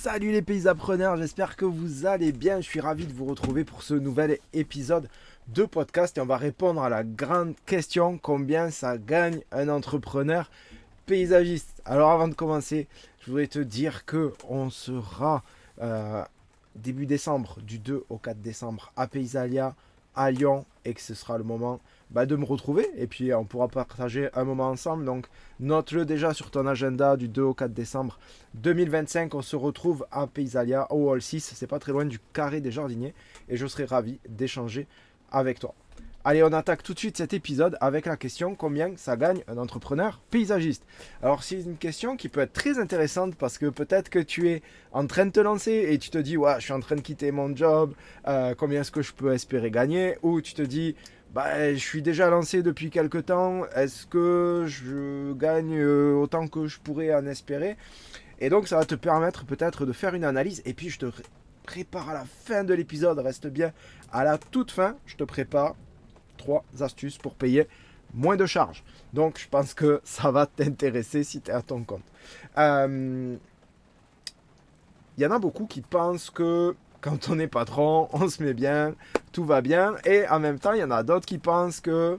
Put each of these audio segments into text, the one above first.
Salut les paysapreneurs, j'espère que vous allez bien. Je suis ravi de vous retrouver pour ce nouvel épisode de podcast et on va répondre à la grande question: combien ça gagne un entrepreneur paysagiste? Alors avant de commencer, je voudrais te dire que on sera début décembre, du 2 au 4 décembre à Paysalia, à Lyon, et que ce sera le moment de me retrouver et puis on pourra partager un moment ensemble. Donc note-le déjà sur ton agenda, du 2 au 4 décembre 2025. On se retrouve à Paysalia au Hall 6, c'est pas très loin du Carré des Jardiniers, et je serai ravi d'échanger avec toi. Allez, on attaque tout de suite cet épisode avec la question: combien ça gagne un entrepreneur paysagiste? Alors c'est une question qui peut être très intéressante parce que peut-être que tu es en train de te lancer et tu te dis ouais, je suis en train de quitter mon job, combien est-ce que je peux espérer gagner? Ou tu te dis je suis déjà lancé depuis quelques temps, est-ce que je gagne autant que je pourrais en espérer? Et donc ça va te permettre peut-être de faire une analyse, et puis je te prépare à la fin de l'épisode, reste bien à la toute fin, je te prépare 3 astuces pour payer moins de charges. Donc je pense que ça va t'intéresser si tu es à ton compte. Il y en a beaucoup qui pensent que quand on est patron, on se met bien, tout va bien. Et en même temps, il y en a d'autres qui pensent que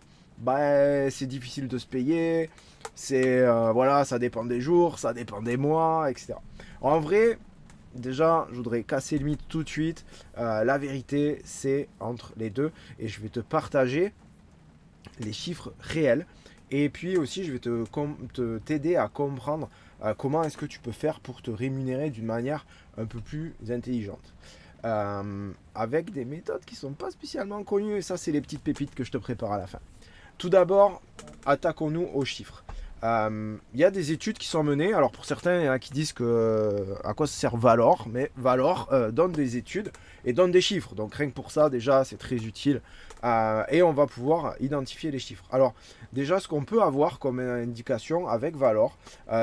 c'est difficile de se payer. Voilà, ça dépend des jours, ça dépend des mois, etc. En vrai, déjà, je voudrais casser le mythe tout de suite. La vérité, c'est entre les deux. Et je vais te partager les chiffres réels. Et puis aussi, je vais t'aider à comprendre comment est-ce que tu peux faire pour te rémunérer d'une manière un peu plus intelligente. Avec des méthodes qui ne sont pas spécialement connues. Et ça, c'est les petites pépites que je te prépare à la fin. Tout d'abord, attaquons-nous aux chiffres. Il y a des études qui sont menées. Alors pour certains, il y en a qui disent à quoi ça sert Valor, mais Valor donne des études et donne des chiffres. Donc rien que pour ça, déjà, c'est très utile. Et on va pouvoir identifier les chiffres. Alors déjà, ce qu'on peut avoir comme indication avec Valor,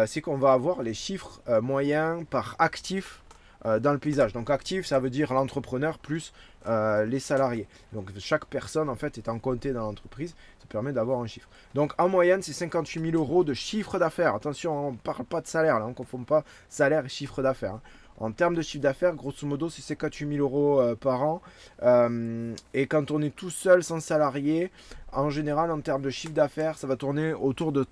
c'est qu'on va avoir les chiffres moyens par actif dans le paysage. Donc actif, ça veut dire l'entrepreneur plus les salariés. Donc chaque personne en fait étant comptée dans l'entreprise, ça permet d'avoir un chiffre. Donc en moyenne, c'est 58 000 euros de chiffre d'affaires. Attention, on ne parle pas de salaire, là, on ne confond pas salaire et chiffre d'affaires. Hein. En termes de chiffre d'affaires, grosso modo, c'est 58 000 euros par an. Et quand on est tout seul, sans salarié, en général, en termes de chiffre d'affaires, ça va tourner autour de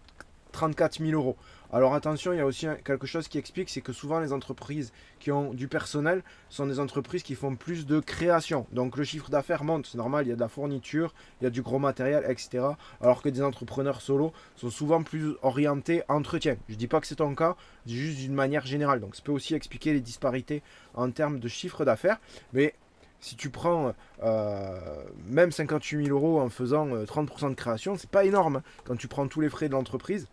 34 000 euros. Alors attention, il y a aussi quelque chose qui explique, c'est que souvent les entreprises qui ont du personnel sont des entreprises qui font plus de création. Donc le chiffre d'affaires monte, c'est normal, il y a de la fourniture, il y a du gros matériel, etc. Alors que des entrepreneurs solo sont souvent plus orientés entretien. Je ne dis pas que c'est ton cas, je dis juste d'une manière générale. Donc ça peut aussi expliquer les disparités en termes de chiffre d'affaires. Mais si tu prends même 58 000 euros en faisant 30% de création, c'est pas énorme. Quand tu prends tous les frais de l'entreprise,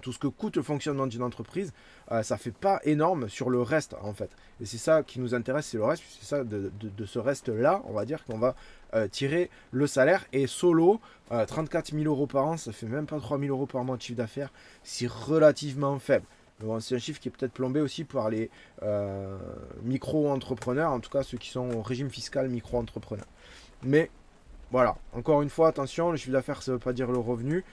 tout ce que coûte le fonctionnement d'une entreprise, ça fait pas énorme sur le reste en fait. Et c'est ça qui nous intéresse, c'est le reste. C'est ça de ce reste-là, on va dire qu'on va tirer le salaire. Et solo, 34 000 euros par an, ça fait même pas 3 000 euros par mois de chiffre d'affaires. C'est relativement faible. Bon, c'est un chiffre qui est peut-être plombé aussi par les micro-entrepreneurs, en tout cas ceux qui sont au régime fiscal micro-entrepreneur. Mais voilà, encore une fois, attention, le chiffre d'affaires, ça ne veut pas dire le revenu.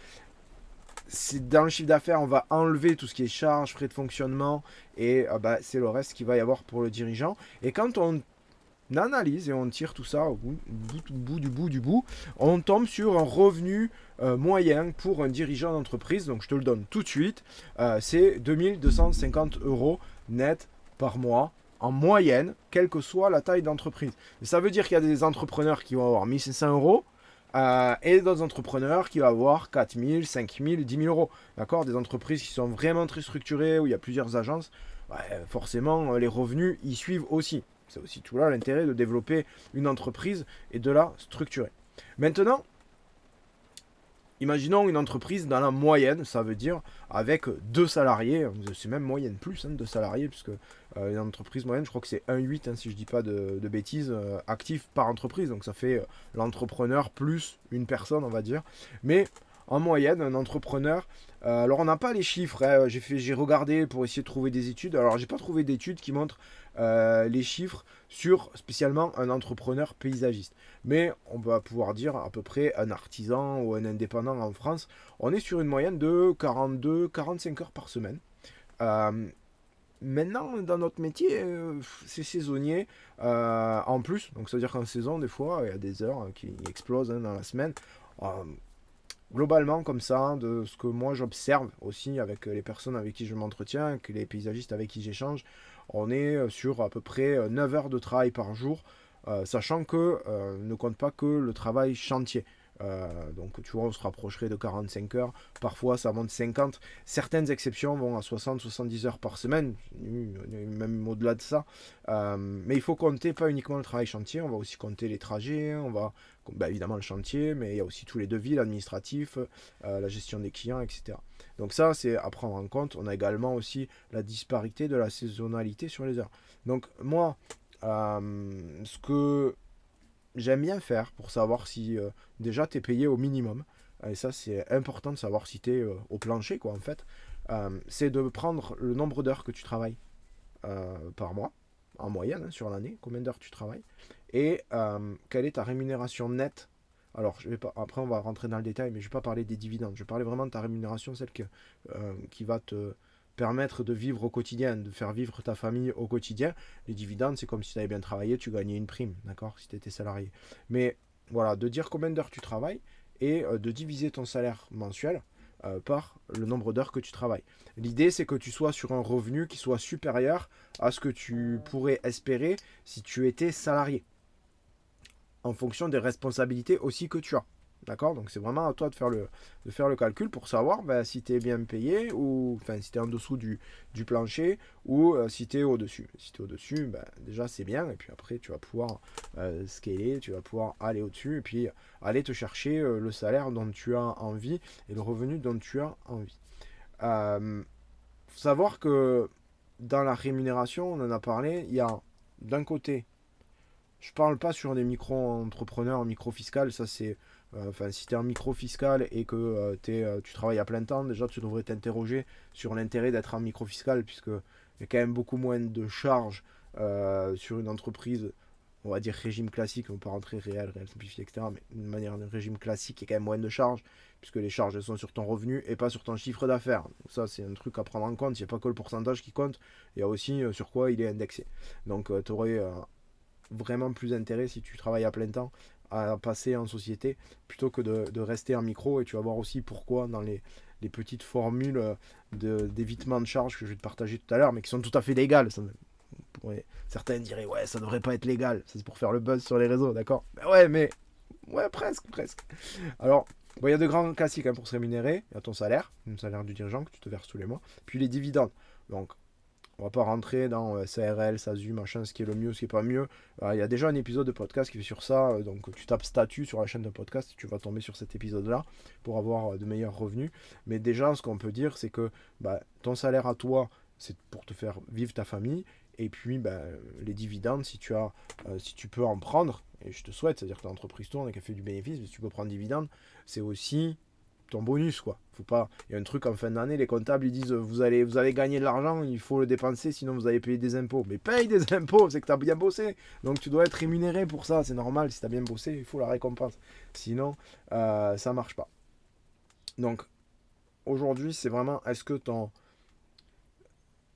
Dans le chiffre d'affaires, on va enlever tout ce qui est charges, frais de fonctionnement, et c'est le reste qu'il va y avoir pour le dirigeant. Et quand on analyse et on tire tout ça au bout du bout, on tombe sur un revenu moyen pour un dirigeant d'entreprise. Donc je te le donne tout de suite, c'est 2 250 euros net par mois en moyenne, quelle que soit la taille d'entreprise. Et ça veut dire qu'il y a des entrepreneurs qui vont avoir 1 500 euros, et d'autres entrepreneurs qui vont avoir 4 000, 5 000, 10 000 euros. D'accord? Des entreprises qui sont vraiment très structurées, où il y a plusieurs agences, forcément, les revenus y suivent aussi. C'est aussi tout là l'intérêt de développer une entreprise et de la structurer. Maintenant, imaginons une entreprise dans la moyenne, ça veut dire avec 2 salariés, c'est même moyenne plus, 2 salariés, puisque une entreprise moyenne, je crois que c'est 1,8, si je ne dis pas de bêtises, actifs par entreprise, donc ça fait l'entrepreneur plus une personne, on va dire. Mais en moyenne, un entrepreneur, alors on n'a pas les chiffres, hein, j'ai regardé pour essayer de trouver des études, alors j'ai pas trouvé d'études qui montrent les chiffres sur spécialement un entrepreneur paysagiste. Mais on va pouvoir dire à peu près un artisan ou un indépendant en France, on est sur une moyenne de 42-45 heures par semaine. maintenant, dans notre métier, c'est saisonnier en plus. Donc, ça veut dire qu'en saison, des fois, il y a des heures qui explosent dans la semaine. Euh, Globalement, comme ça, de ce que moi j'observe aussi avec les personnes avec qui je m'entretiens, avec les paysagistes avec qui j'échange, on est sur à peu près 9 heures de travail par jour, sachant que ne compte pas que le travail chantier. Donc tu vois, on se rapprocherait de 45 heures, parfois ça monte 50. Certaines exceptions vont à 60-70 heures par semaine, même au-delà de ça. Mais il faut compter pas uniquement le travail chantier, on va aussi compter les trajets, on va évidemment le chantier, mais il y a aussi tous les devis, l'administratif, la gestion des clients, etc. Donc ça, c'est à prendre en compte. On a également aussi la disparité de la saisonnalité sur les heures. Donc moi, ce que j'aime bien faire pour savoir si déjà tu es payé au minimum, et ça c'est important de savoir si tu es au plancher, quoi, en fait, c'est de prendre le nombre d'heures que tu travailles par mois, en moyenne, hein, sur l'année, combien d'heures tu travailles, et quelle est ta rémunération nette. Alors, je vais pas, après, on va rentrer dans le détail, mais je ne vais pas parler des dividendes. Je vais parler vraiment de ta rémunération, celle qui va te permettre de vivre au quotidien, de faire vivre ta famille au quotidien. Les dividendes, c'est comme si tu avais bien travaillé, tu gagnais une prime, d'accord, si tu étais salarié. Mais voilà, de dire combien d'heures tu travailles et de diviser ton salaire mensuel par le nombre d'heures que tu travailles. L'idée, c'est que tu sois sur un revenu qui soit supérieur à ce que tu pourrais espérer si tu étais salarié, en fonction des responsabilités aussi que tu as. D'accord. Donc c'est vraiment à toi de faire le calcul pour savoir si tu es bien payé ou enfin si tu es en dessous du plancher ou si tu es au-dessus. Si tu es au-dessus, déjà c'est bien. Et puis après tu vas pouvoir scaler, tu vas pouvoir aller au-dessus et puis aller te chercher le salaire dont tu as envie et le revenu dont tu as envie. Faut savoir que dans la rémunération, on en a parlé, il y a d'un côté, je parle pas sur des micro-entrepreneurs, micro-fiscal, ça c'est... Enfin, si tu es en micro-fiscal et que tu travailles à plein temps, déjà tu devrais t'interroger sur l'intérêt d'être en micro-fiscal, puisque il y a quand même beaucoup moins de charges sur une entreprise, on va dire régime classique, on peut rentrer réel simplifié, etc. Mais de manière de régime classique, il y a quand même moins de charges, puisque les charges elles sont sur ton revenu et pas sur ton chiffre d'affaires. Donc ça c'est un truc à prendre en compte, il n'y a pas que le pourcentage qui compte, il y a aussi sur quoi il est indexé. Donc tu aurais vraiment plus intérêt si tu travailles à plein temps à passer en société plutôt que de rester en micro, et tu vas voir aussi pourquoi dans les petites formules d'évitement de charges que je vais te partager tout à l'heure, mais qui sont tout à fait légales. Certains diraient ouais ça devrait pas être légal, ça c'est pour faire le buzz sur les réseaux, d'accord, mais ouais presque. Alors bon, il y a de grands classiques pour se rémunérer. Il y a ton salaire, le salaire du dirigeant que tu te verses tous les mois, puis les dividendes. Donc on va pas rentrer dans SARL, SASU, machin, ce qui est le mieux, ce qui est pas mieux. Il y a déjà un épisode de podcast qui fait sur ça, donc tu tapes statut sur la chaîne de podcast et tu vas tomber sur cet épisode-là pour avoir de meilleurs revenus. Mais déjà, ce qu'on peut dire, c'est que ton salaire à toi, c'est pour te faire vivre ta famille. Et puis les dividendes, si tu peux en prendre, et je te souhaite, c'est-à-dire que l'entreprise tourne et qu'elle fait du bénéfice, mais si tu peux prendre dividendes, c'est aussi ton bonus, quoi. Faut pas. Il y a un truc en fin d'année, les comptables ils disent vous allez gagner de l'argent, il faut le dépenser, sinon vous allez payer des impôts. Mais paye des impôts, c'est que tu as bien bossé. Donc tu dois être rémunéré pour ça, c'est normal. Si tu as bien bossé, il faut la récompense. Sinon, ça marche pas. Donc aujourd'hui, c'est vraiment est-ce que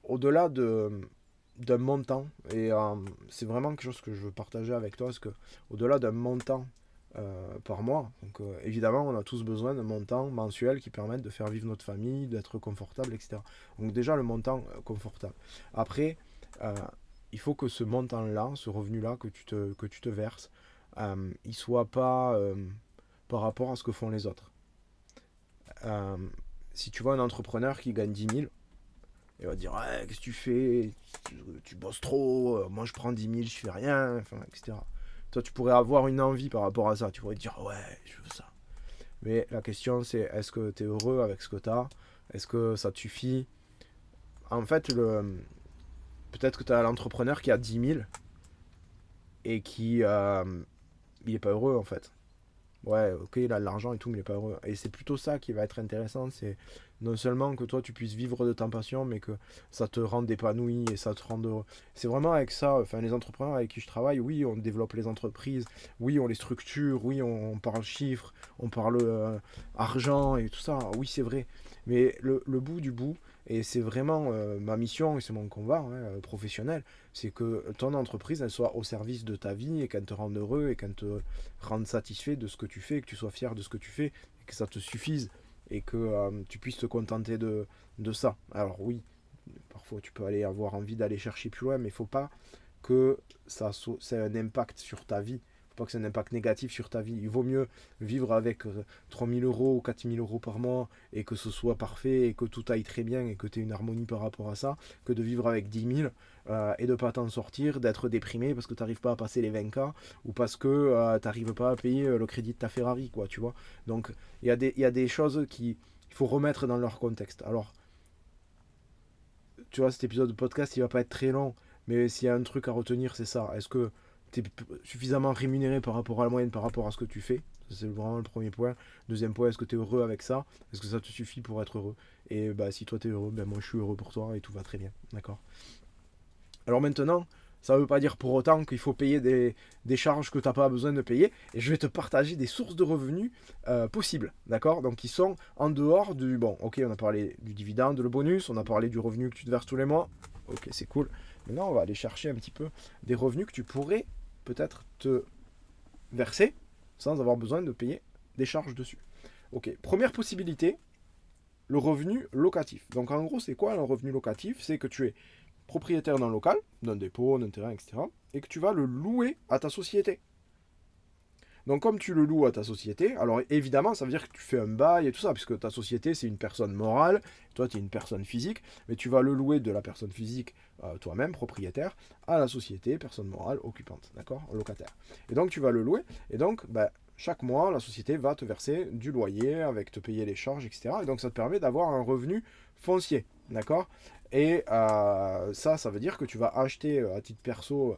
au-delà d'un montant, et c'est vraiment quelque chose que je veux partager avec toi, parce que au-delà d'un montant par mois. Donc évidemment, on a tous besoin d'un montant mensuel qui permette de faire vivre notre famille, d'être confortable, etc. Donc déjà le montant confortable. Après, il faut que ce montant-là, ce revenu-là que tu te verses, il soit pas par rapport à ce que font les autres. Si tu vois un entrepreneur qui gagne 10 000, il va dire ouais, qu'est-ce que tu fais, tu bosses trop, moi je prends 10 000, je fais rien, enfin, etc. Toi, tu pourrais avoir une envie par rapport à ça. Tu pourrais te dire, ouais, je veux ça. Mais la question, c'est est-ce que tu es heureux avec ce que tu as? Est-ce que ça te suffit? En fait, peut-être que tu as l'entrepreneur qui a 10 000 et qui il est pas heureux, en fait. Ouais, ok, il a de l'argent et tout, mais il n'est pas heureux. Et c'est plutôt ça qui va être intéressant. C'est non seulement que toi, tu puisses vivre de ta passion, mais que ça te rende épanoui et ça te rende heureux. C'est vraiment avec ça, enfin, les entrepreneurs avec qui je travaille, oui, on développe les entreprises, oui, on les structure, oui, on parle chiffres, on parle argent et tout ça. Oui, c'est vrai. Mais le bout du bout, et c'est vraiment ma mission et c'est mon combat professionnel, c'est que ton entreprise elle soit au service de ta vie et qu'elle te rende heureux et qu'elle te rende satisfait de ce que tu fais, que tu sois fier de ce que tu fais, et que ça te suffise et que tu puisses te contenter de ça. Alors oui, parfois tu peux aller avoir envie d'aller chercher plus loin, mais il ne faut pas que ça ait un impact sur ta vie. Faut pas que ça ait un impact négatif sur ta vie. Il vaut mieux vivre avec 3 000 euros ou 4 000 euros par mois et que ce soit parfait et que tout aille très bien et que tu aies une harmonie par rapport à ça, que de vivre avec 10 000 et de pas t'en sortir, d'être déprimé parce que tu n'arrives pas à passer les 20K ou parce que tu n'arrives pas à payer le crédit de ta Ferrari, quoi, tu vois. Donc il y a des choses qu'il faut remettre dans leur contexte. Alors, tu vois, cet épisode de podcast, il va pas être très long, mais s'il y a un truc à retenir, c'est ça. Est-ce que tu es suffisamment rémunéré par rapport à la moyenne, par rapport à ce que tu fais? C'est vraiment le premier point. Deuxième point, est-ce que tu es heureux avec ça? Est-ce que ça te suffit pour être heureux? Et bah, si toi tu es heureux, ben moi je suis heureux pour toi et tout va très bien. D'accord? Alors maintenant, ça ne veut pas dire pour autant qu'il faut payer des charges que tu n'as pas besoin de payer. Et je vais te partager des sources de revenus possibles. D'accord? Donc qui sont en dehors du... Bon, ok, on a parlé du dividende, le bonus, on a parlé du revenu que tu te verses tous les mois. Ok, c'est cool. Maintenant, on va aller chercher un petit peu des revenus que tu pourrais peut-être te verser sans avoir besoin de payer des charges dessus. Ok, première possibilité, le revenu locatif. Donc en gros, c'est quoi un revenu locatif? C'est que tu es propriétaire d'un local, d'un dépôt, d'un terrain, etc. et que tu vas le louer à ta société. Donc comme tu le loues à ta société, alors évidemment ça veut dire que tu fais un bail et tout ça, puisque ta société c'est une personne morale, toi tu es une personne physique, mais tu vas le louer de la personne physique, toi-même, propriétaire, à la société, personne morale, occupante, d'accord, locataire. Et donc tu vas le louer, et donc chaque mois la société va te verser du loyer, avec te payer les charges, etc. Et donc ça te permet d'avoir un revenu foncier, d'accord. Et ça veut dire que tu vas acheter à titre perso,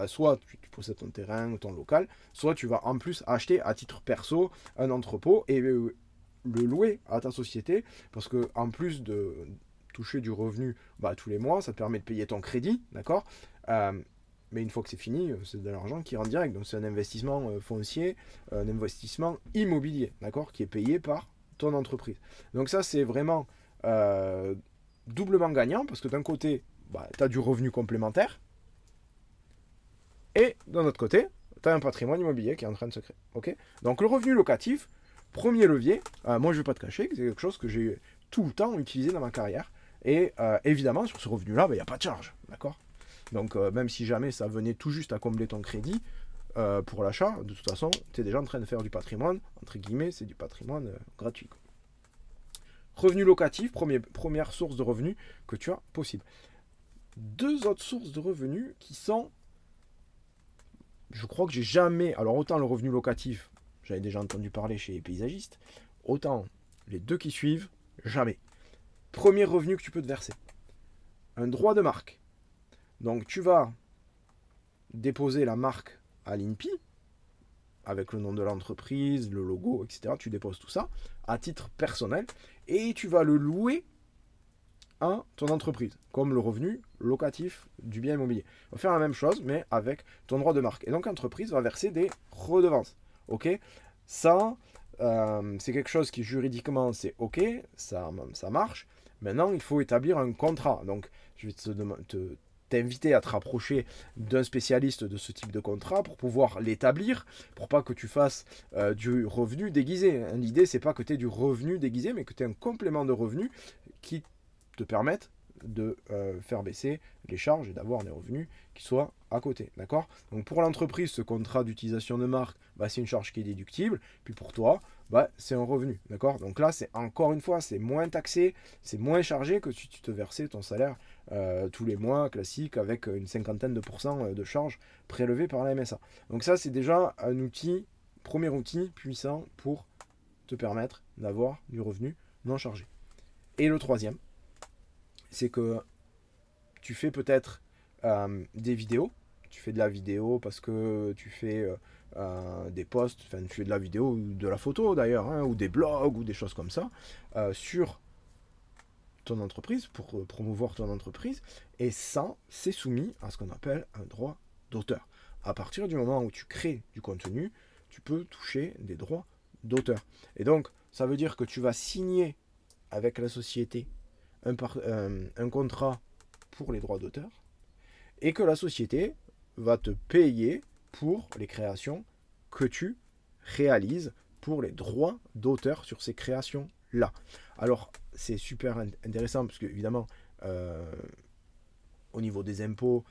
soit tu possèdes ton terrain ou ton local, soit tu vas en plus acheter à titre perso un entrepôt et le louer à ta société, parce que en plus de toucher du revenu tous les mois, ça te permet de payer ton crédit, d'accord. Mais une fois que c'est fini, c'est de l'argent qui rentre direct. Donc c'est un investissement foncier, un investissement immobilier, d'accord, qui est payé par ton entreprise. Donc ça, c'est vraiment doublement gagnant, parce que d'un côté, tu as du revenu complémentaire, et d'un autre côté, tu as un patrimoine immobilier qui est en train de se créer. Okay, donc le revenu locatif, premier levier, moi je ne vais pas te cacher que c'est quelque chose que j'ai tout le temps utilisé dans ma carrière. Et évidemment, sur ce revenu-là, il n'y a pas de charge. D'accord. Donc même si jamais ça venait tout juste à combler ton crédit pour l'achat, de toute façon, tu es déjà en train de faire du patrimoine. Entre guillemets, c'est du patrimoine gratuit. Quoi. Revenu locatif, première source de revenus que tu as possible. Deux autres sources de revenus qui sont... Je crois que j'ai jamais... Alors autant le revenu locatif, j'avais déjà entendu parler chez les paysagistes, autant les deux qui suivent, jamais. Premier revenu que tu peux te verser. Un droit de marque. Donc tu vas déposer la marque à l'INPI, avec le nom de l'entreprise, le logo, etc. Tu déposes tout ça à titre personnel et tu vas le louer à ton entreprise, comme le revenu locatif du bien immobilier. On va faire la même chose, mais avec ton droit de marque. Et donc l'entreprise va verser des redevances. Ok. Ça, c'est quelque chose qui juridiquement, c'est ok, ça marche. Maintenant, il faut établir un contrat. Donc, je vais t'inviter à te rapprocher d'un spécialiste de ce type de contrat pour pouvoir l'établir, pour pas que tu fasses du revenu déguisé. L'idée, c'est pas que tu aies du revenu déguisé, mais que tu aies un complément de revenu qui te permettent de faire baisser les charges et d'avoir des revenus qui soient à côté. D'accord. Donc pour l'entreprise, ce contrat d'utilisation de marque, c'est une charge qui est déductible. Puis pour toi, c'est un revenu. D'accord. Donc là, c'est encore une fois, c'est moins taxé, c'est moins chargé que si tu te versais ton salaire tous les mois classique avec une 50aine de % de charges prélevées par la MSA. Donc ça, c'est déjà un outil, premier outil puissant pour te permettre d'avoir du revenu non chargé. Et le troisième, c'est que tu fais peut-être des vidéos. Tu fais de la vidéo parce que tu fais des posts, enfin tu fais de la vidéo ou de la photo d'ailleurs, ou des blogs ou des choses comme ça, sur ton entreprise, pour promouvoir ton entreprise. Et ça, c'est soumis à ce qu'on appelle un droit d'auteur. À partir du moment où tu crées du contenu, tu peux toucher des droits d'auteur. Et donc, ça veut dire que tu vas signer avec la société un contrat pour les droits d'auteur et que la société va te payer pour les créations que tu réalises pour les droits d'auteur sur ces créations-là. Alors, c'est super intéressant parce que, évidemment, au niveau des impôts,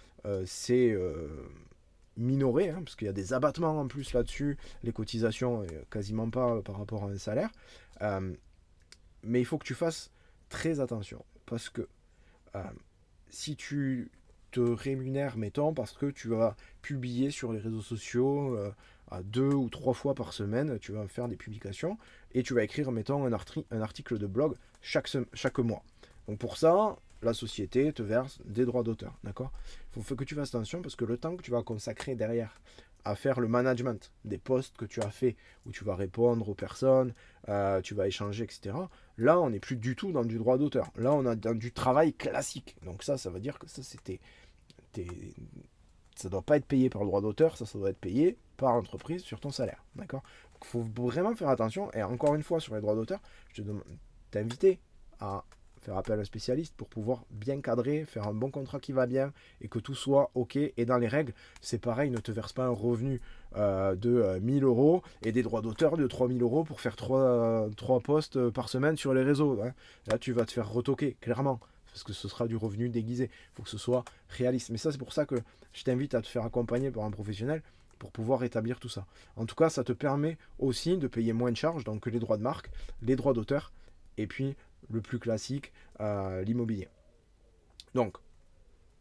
c'est minoré, hein, parce qu'il y a des abattements en plus là-dessus, les cotisations, quasiment pas par rapport à un salaire. Mais il faut que tu fasses très attention, parce que euh, si tu te rémunères, mettons, parce que tu vas publier sur les réseaux sociaux à 2 ou 3 fois par semaine, tu vas faire des publications et tu vas écrire, mettons, un article de blog chaque mois. Donc pour ça, la société te verse des droits d'auteur, d'accord? Il faut que tu fasses attention parce que le temps que tu vas consacrer derrière à faire le management des posts que tu as fait, où tu vas répondre aux personnes, tu vas échanger, etc. Là, on n'est plus du tout dans du droit d'auteur. Là, on est dans du travail classique. Donc ça veut dire que ça, ça doit pas être payé par le droit d'auteur, ça doit être payé par l'entreprise sur ton salaire. D'accord? Il faut vraiment faire attention. Et encore une fois, sur les droits d'auteur, je t'invite à faire appel à un spécialiste pour pouvoir bien cadrer, faire un bon contrat qui va bien et que tout soit OK et dans les règles. C'est pareil, ne te verse pas un revenu de 1000 euros et des droits d'auteur de 3000 euros pour faire 3 posts par semaine sur les réseaux. Hein. Là, tu vas te faire retoquer, clairement, parce que ce sera du revenu déguisé. Il faut que ce soit réaliste. Mais ça, c'est pour ça que je t'invite à te faire accompagner par un professionnel pour pouvoir établir tout ça. En tout cas, ça te permet aussi de payer moins de charges, donc les droits de marque, les droits d'auteur, et puis le plus classique, l'immobilier. Donc,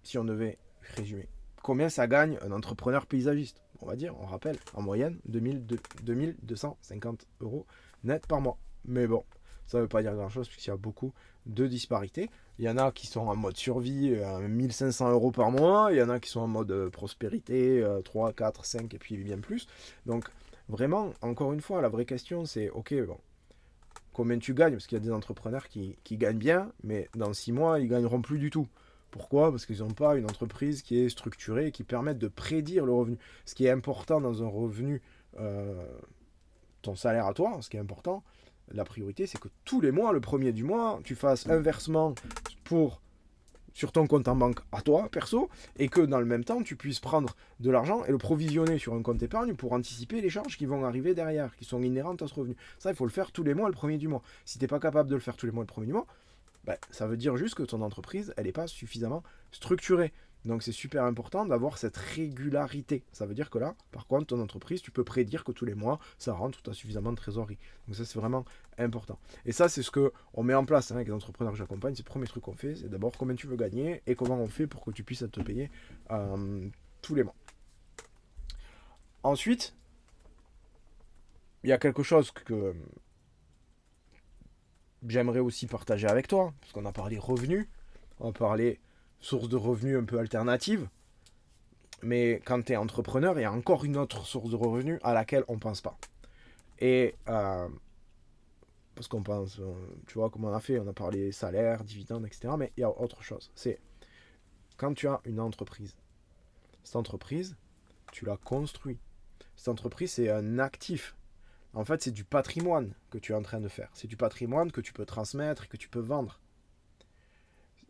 si on devait résumer, combien ça gagne un entrepreneur paysagiste? On va dire, on rappelle, en moyenne, 2250 euros net par mois. Mais bon, ça ne veut pas dire grand-chose puisqu'il y a beaucoup de disparités. Il y en a qui sont en mode survie à 1500 euros par mois, il y en a qui sont en mode prospérité, 3, 4, 5 et puis bien plus. Donc, vraiment, encore une fois, la vraie question c'est, ok, bon, combien tu gagnes? Parce qu'il y a des entrepreneurs qui gagnent bien, mais dans 6 mois, ils gagneront plus du tout. Pourquoi? Parce qu'ils n'ont pas une entreprise qui est structurée et qui permette de prédire le revenu. Ce qui est important dans un revenu, ton salaire à toi, ce qui est important, la priorité, c'est que tous les mois, le premier du mois, tu fasses un versement sur ton compte en banque à toi, perso, et que dans le même temps, tu puisses prendre de l'argent et le provisionner sur un compte épargne pour anticiper les charges qui vont arriver derrière, qui sont inhérentes à ce revenu. Ça, il faut le faire tous les mois, le premier du mois. Si tu n'es pas capable de le faire tous les mois, le premier du mois, ben, ça veut dire juste que ton entreprise, elle n'est pas suffisamment structurée. Donc c'est super important d'avoir cette régularité. Ça veut dire que là, par contre, ton entreprise, tu peux prédire que tous les mois, ça rentre, tu as suffisamment de trésorerie. Donc ça, c'est vraiment important. Et ça, c'est ce qu'on met en place avec les entrepreneurs que j'accompagne. C'est le premier truc qu'on fait. C'est d'abord combien tu veux gagner et comment on fait pour que tu puisses te payer tous les mois. Ensuite, il y a quelque chose que j'aimerais aussi partager avec toi, parce qu'on a parlé revenus, on a parlé source de revenus un peu alternative, mais quand tu es entrepreneur, il y a encore une autre source de revenus à laquelle on ne pense pas. Et parce qu'on pense, tu vois, comme on a fait, on a parlé salaire, dividendes, etc. Mais il y a autre chose. C'est quand tu as une entreprise. Cette entreprise, tu la construis. Cette entreprise, c'est un actif. En fait, c'est du patrimoine que tu es en train de faire. C'est du patrimoine que tu peux transmettre et que tu peux vendre.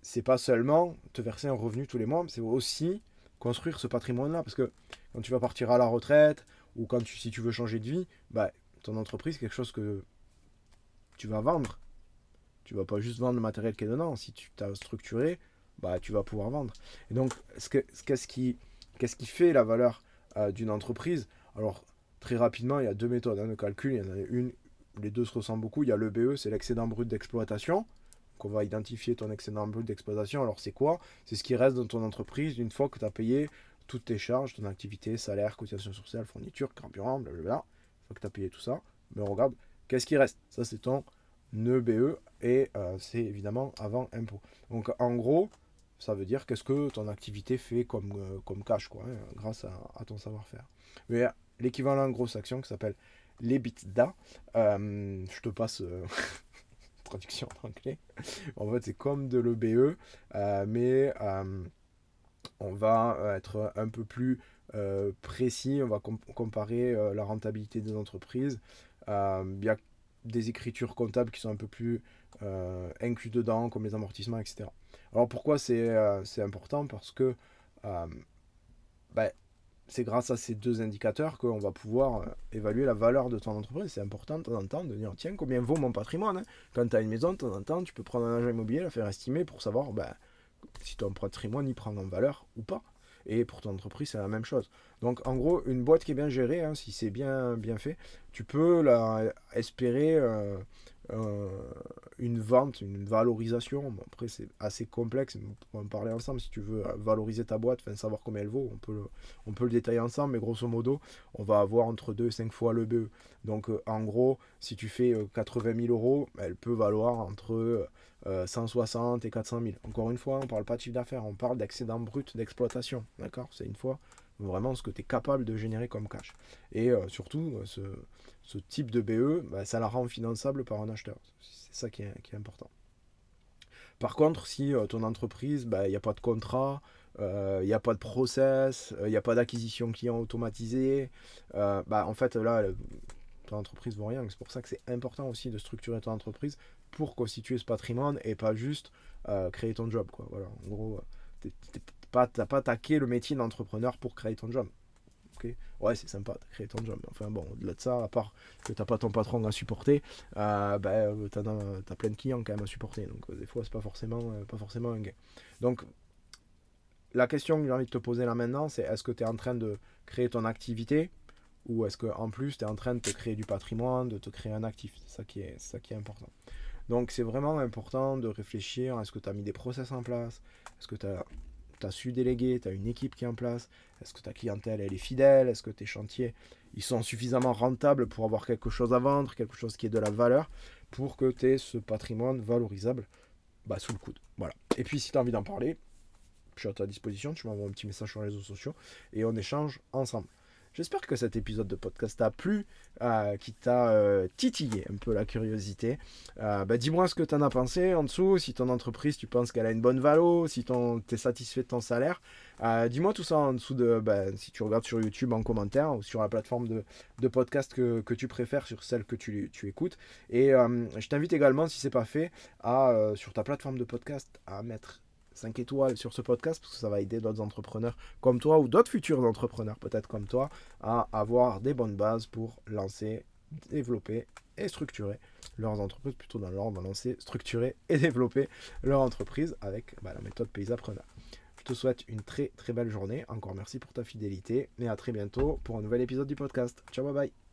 C'est pas seulement te verser un revenu tous les mois, c'est aussi construire ce patrimoine-là. Parce que quand tu vas partir à la retraite ou si tu veux changer de vie, bah, ton entreprise, c'est quelque chose que tu vas vendre. Tu vas pas juste vendre le matériel qui est dedans. Si tu t'as structuré, bah, tu vas pouvoir vendre. Et donc, qu'est-ce qui fait la valeur d'une entreprise? Alors, très rapidement, il y a deux méthodes de calcul. Il y en a une, les deux se ressemblent beaucoup. Il y a l'EBE, c'est l'excédent brut d'exploitation. Donc, on va identifier ton excédent brut d'exploitation. Alors, c'est quoi? C'est ce qui reste dans ton entreprise une fois que tu as payé toutes tes charges, ton activité, salaire, cotisation sociale, fourniture, carburant, blablabla. Une fois que tu as payé tout ça, mais regarde, qu'est-ce qui reste? Ça, c'est ton EBE et c'est évidemment avant impôt. Donc en gros, ça veut dire qu'est-ce que ton activité fait comme cash, quoi, hein, grâce à ton savoir-faire. Mais il y a l'équivalent grosse action qui s'appelle l'EBITDA. Je te passe traduction en anglais. En fait, c'est comme de l'EBE, mais on va être un peu plus précis. On va comparer la rentabilité des entreprises. Il y a des écritures comptables qui sont un peu plus inclus dedans, comme les amortissements, etc. Alors pourquoi c'est important? Parce que ben, c'est grâce à ces deux indicateurs qu'on va pouvoir évaluer la valeur de ton entreprise. C'est important de temps en temps de dire, tiens, combien vaut mon patrimoine, hein? Quand tu as une maison, de temps en temps, tu peux prendre un agent immobilier, la faire estimer pour savoir si ton patrimoine y prend en valeur ou pas. Et pour ton entreprise, c'est la même chose. Donc, en gros, une boîte qui est bien gérée, hein, si c'est bien fait, tu peux espérer euh, une vente, une valorisation. Bon, après, c'est assez complexe. On peut en parler ensemble si tu veux valoriser ta boîte, savoir combien elle vaut. On peut le détailler ensemble, mais grosso modo, on va avoir entre 2 et 5 fois le BE. Donc, en gros, si tu fais 80 000 euros, elle peut valoir entre 160 et 400 000. Encore une fois, on ne parle pas de chiffre d'affaires, on parle d'excédent brut d'exploitation. D'accord? C'est une fois vraiment ce que tu es capable de générer comme cash. Et surtout, ce type de BE, ça la rend finançable par un acheteur. C'est ça qui est important. Par contre, si ton entreprise, il n'y a pas de contrat, il n'y a pas de process, il n'y a pas d'acquisition client automatisée, en fait, là, ton entreprise ne vaut rien. C'est pour ça que c'est important aussi de structurer ton entreprise pour constituer ce patrimoine et pas juste créer ton job, quoi. Voilà. En gros, tu n'as pas attaqué le métier d'entrepreneur pour créer ton job. Okay. Ouais, c'est sympa, tu as créé ton job. Enfin bon, au-delà de ça, à part que tu n'as pas ton patron à supporter, tu as plein de clients quand même à supporter. Donc des fois, c'est pas forcément un gain. Donc la question que j'ai envie de te poser là maintenant, c'est est-ce que tu es en train de créer ton activité ou est-ce qu'en plus tu es en train de te créer du patrimoine, de te créer un actif? C'est ça qui est important. Donc c'est vraiment important de réfléchir, est-ce que tu as mis des process en place? Est-ce que tu as su déléguer? Tu as une équipe qui est en place? Est-ce que ta clientèle elle est fidèle? Est-ce que tes chantiers ils sont suffisamment rentables pour avoir quelque chose à vendre, quelque chose qui est de la valeur, pour que tu aies ce patrimoine valorisable sous le coude? Voilà. Et puis si tu as envie d'en parler, je suis à ta disposition, tu m'envoies un petit message sur les réseaux sociaux et on échange ensemble. J'espère que cet épisode de podcast t'a plu, qui t'a titillé un peu la curiosité. Dis-moi ce que tu en as pensé en dessous, si ton entreprise, tu penses qu'elle a une bonne valo, si tu es satisfait de ton salaire. Dis-moi tout ça en dessous si tu regardes sur YouTube en commentaire ou sur la plateforme de podcast que tu préfères, sur celle que tu écoutes. Et je t'invite également, si ce n'est pas fait, sur ta plateforme de podcast, à mettre 5 étoiles sur ce podcast parce que ça va aider d'autres entrepreneurs comme toi ou d'autres futurs entrepreneurs peut-être comme toi à avoir des bonnes bases pour lancer, développer et structurer leurs entreprises, plutôt dans l'ordre, lancer, structurer et développer leur entreprise avec la méthode Paysapreneur. Je te souhaite une très très belle journée, encore merci pour ta fidélité et à très bientôt pour un nouvel épisode du podcast. Ciao, bye bye.